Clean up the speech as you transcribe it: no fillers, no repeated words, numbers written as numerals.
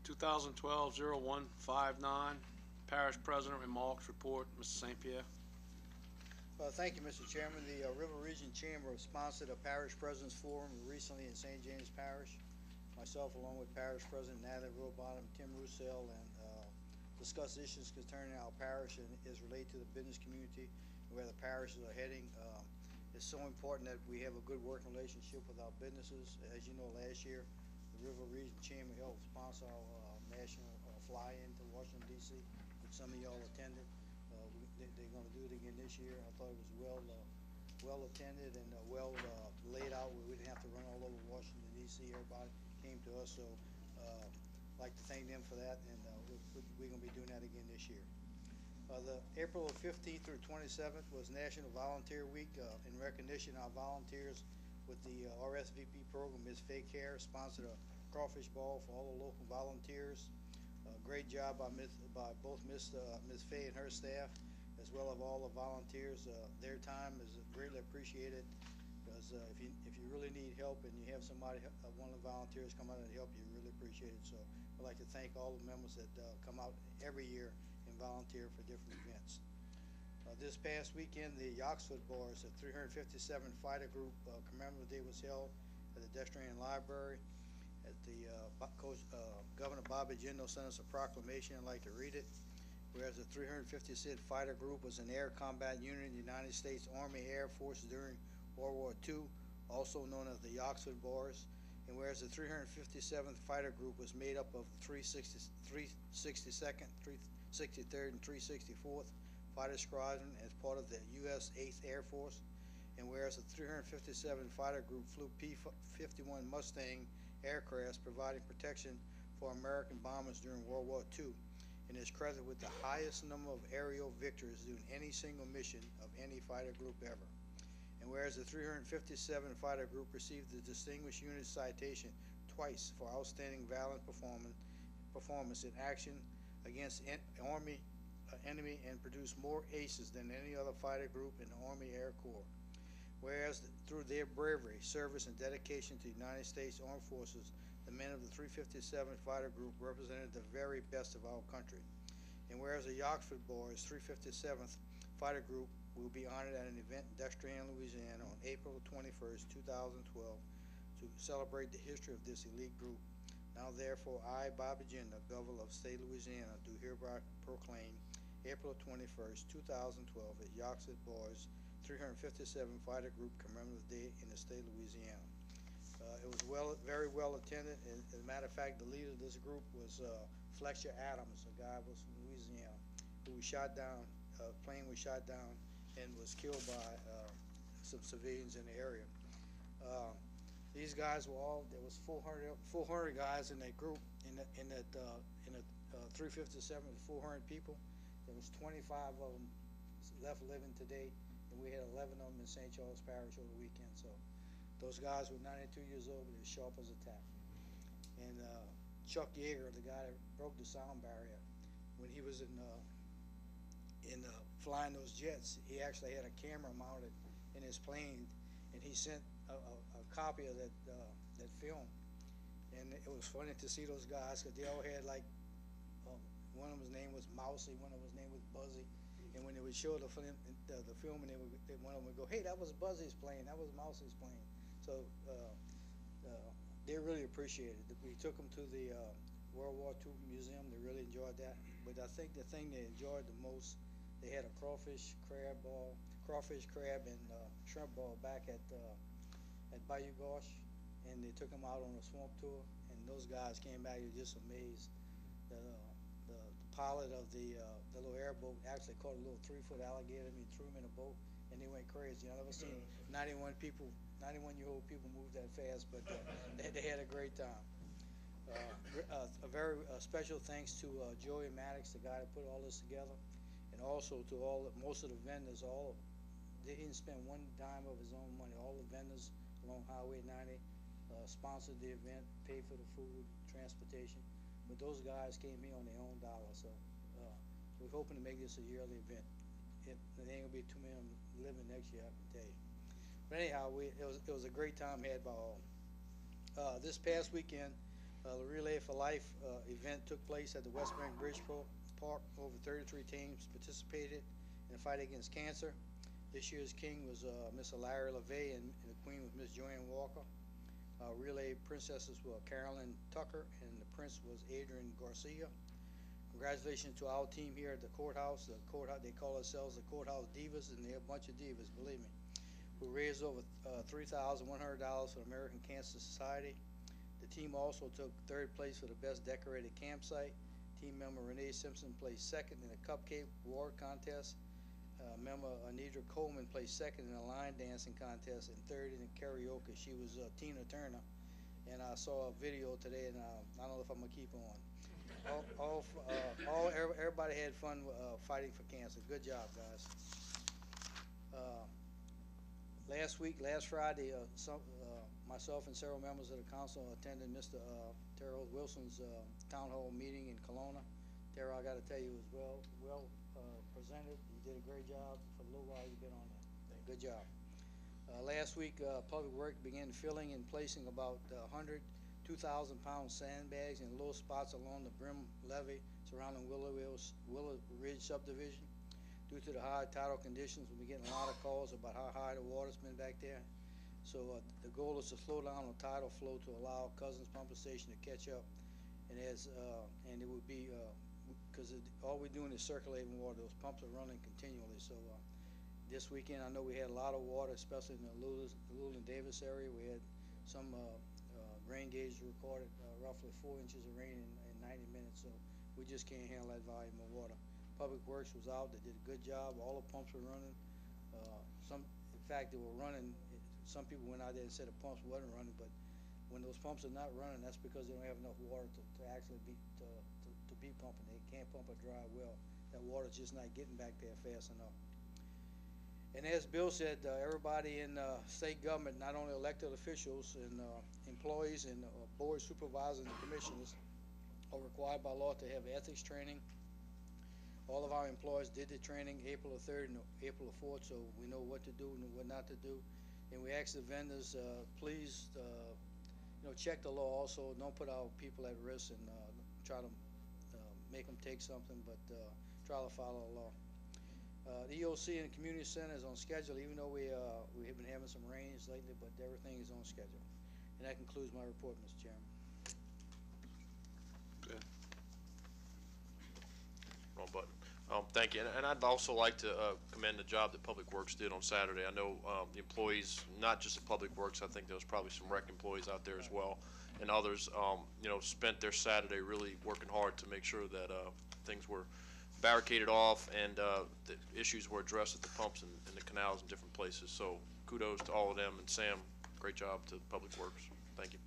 2012-0159, Parish President remarks report, Mr. St. Pierre. Thank you, Mr. Chairman. The River Region Chamber sponsored a Parish Presidents Forum recently in St. James Parish. Myself, along with Parish President Natalie Rowbottom, Tim Roussel, and discussed issues concerning our parish and is related to the business community and where the parishes are heading. It's so important that we have a good working relationship with our businesses. As you know, last year, the River Region Chamber helped sponsor our national fly-in to Washington, D.C., which some of y'all attended. They're going to do it again this year. I thought it was well attended and well laid out, where we didn't have to run all over Washington, D.C. Everybody came to us, so I'd like to thank them for that, and we're going to be doing that again this year. The April 15th through 27th was National Volunteer Week. In recognition of our volunteers with the RSVP program, Ms. Faye Care sponsored a crawfish ball for all the local volunteers. Great job by both Ms. Faye and her staff, as well as all the volunteers. Their time is greatly appreciated, because if you really need help and you have somebody, one of the volunteers come out and help you, really appreciate it. So I'd like to thank all the members that come out every year and volunteer for different events. This past weekend, the Yoxford Boys, the 357 Fighter Group Commemorative Day was held at the Destrian Library. At the Governor Bobby Jindal sent us a proclamation. I'd like to read it. Whereas the 356th Fighter Group was an air combat unit in the United States Army Air Force during World War II, also known as the Yoxford Boys. And whereas the 357th Fighter Group was made up of 362nd, 363rd, and 364th Fighter Squadron as part of the U.S. 8th Air Force. And whereas the 357th Fighter Group flew P-51 Mustang aircrafts, providing protection for American bombers during World War II, and is credited with the highest number of aerial victories during any single mission of any fighter group ever. And whereas the 357th Fighter Group received the Distinguished Unit Citation twice for outstanding valiant performance in action against enemy and produced more aces than any other fighter group in the Army Air Corps. Whereas through their bravery, service, and dedication to the United States Armed Forces, the men of the 357th Fighter Group represented the very best of our country. And whereas the Yoxford Boys 357th Fighter Group will be honored at an event in Destrian, Louisiana on April 21st, 2012 to celebrate the history of this elite group. Now therefore, I, Bobby Jindal, Governor of the State of Louisiana, do hereby proclaim April 21st, 2012 as Yoxford Boys 357 Fighter Group Commemorative Day in the state of Louisiana. It was very well attended, and as a matter of fact, the leader of this group was Fletcher Adams, a guy was from Louisiana, who was shot down, plane was shot down and was killed by some civilians in the area. These guys were all, there was 400 guys in that group, in the 357, 400 people. There was 25 of them left living today, and we had 11 of them in St. Charles Parish over the weekend. So those guys were 92 years old, but as sharp as a tack. And Chuck Yeager, the guy that broke the sound barrier, when he was in flying those jets, he actually had a camera mounted in his plane, and he sent a copy of that film. And it was funny to see those guys, because they all had, like, one of them's name was Mousy, one of them's name was Buzzy. And when they would show the film, and one of them would go, "Hey, that was Buzzy's plane, that was Mousy's plane." So they really appreciated it. We took them to the World War II Museum. They really enjoyed that. But I think the thing they enjoyed the most, they had a crawfish, crab, and shrimp ball back at Bayou Gauche, and they took them out on a swamp tour. And those guys came back, they were just amazed. The pilot of the little airboat actually caught a little 3-foot alligator and he threw him in a boat, and they went crazy. I've never seen 91-year-old people move that fast, but they had a great time. A very special thanks to Joey Maddox, the guy that put all this together, and also to most of the vendors. They didn't spend one dime of his own money. All the vendors along Highway 90 sponsored the event, paid for the food, transportation. But those guys came here on their own dollar, so we're hoping to make this a yearly event. There ain't gonna be too many of them living next year, I can tell you. But anyhow, it was a great time had by all. This past weekend, The Relay for Life event took place at the West Bank Bridgeport Park. Over 33 teams participated in the fight against cancer. This year's king was Miss Larry LeVay, and the queen was Miss Joanne Walker. Relay princesses were Carolyn Tucker, and the prince was Adrian Garcia. Congratulations to our team here at the courthouse. The courthouse, they call themselves the Courthouse Divas, and they're a bunch of divas, believe me. We raised over $3,100 for the American Cancer Society. The team also took third place for the best decorated campsite. Team member Renee Simpson placed second in the cupcake award contest. Member Anidra Coleman placed second in the line dancing contest and third in the karaoke. She was Tina Turner, and I saw a video today, and I don't know if I'm gonna keep on. Everybody had fun fighting for cancer. Good job, guys. Last Friday, myself and several members of the council attended Mr. Terrell Wilson's town hall meeting in Kelowna. Terrell, I got to tell you, was well presented. You did a great job for the little while you've been on there. Good job. Last week, Public Works began filling and placing about 100 2,000-pound sandbags in low spots along the Brim levee surrounding Willow Ridge subdivision. Due to the high tidal conditions, we've been getting a lot of calls about how high the water's been back there. So the goal is to slow down the tidal flow to allow Cousins Pumping Station to catch up. And and it would be because all we're doing is circulating water. Those pumps are running continually. So this weekend, I know we had a lot of water, especially in the Llewellyn Davis area. We had some rain gauge recorded roughly 4 inches of rain in 90 minutes. So we just can't handle that volume of water. Public Works was out. They did a good job. All the pumps were running. In fact, they were running. Some people went out there and said the pumps wasn't running, but when those pumps are not running, that's because they don't have enough water to actually be pumping. They can't pump a dry well. That water's just not getting back there fast enough. And as Bill said, everybody in state government, not only elected officials and employees and board supervisors and commissioners, are required by law to have ethics training. All of our employees did the training April the 3rd and April the 4th, so we know what to do and what not to do. And we ask the vendors, please, check the law also. Don't put our people at risk and try to make them take something, but try to follow the law. The EOC and the community center is on schedule, even though we have been having some rains lately, but everything is on schedule. And that concludes my report, Mr. Chairman. Good. Wrong button. Thank you, and I'd also like to commend the job that Public Works did on Saturday. I know the employees, not just at Public Works, I think there was probably some rec employees out there as well, and others, spent their Saturday really working hard to make sure that things were barricaded off and the issues were addressed at the pumps and the canals in different places. So kudos to all of them, and Sam, great job to Public Works. Thank you.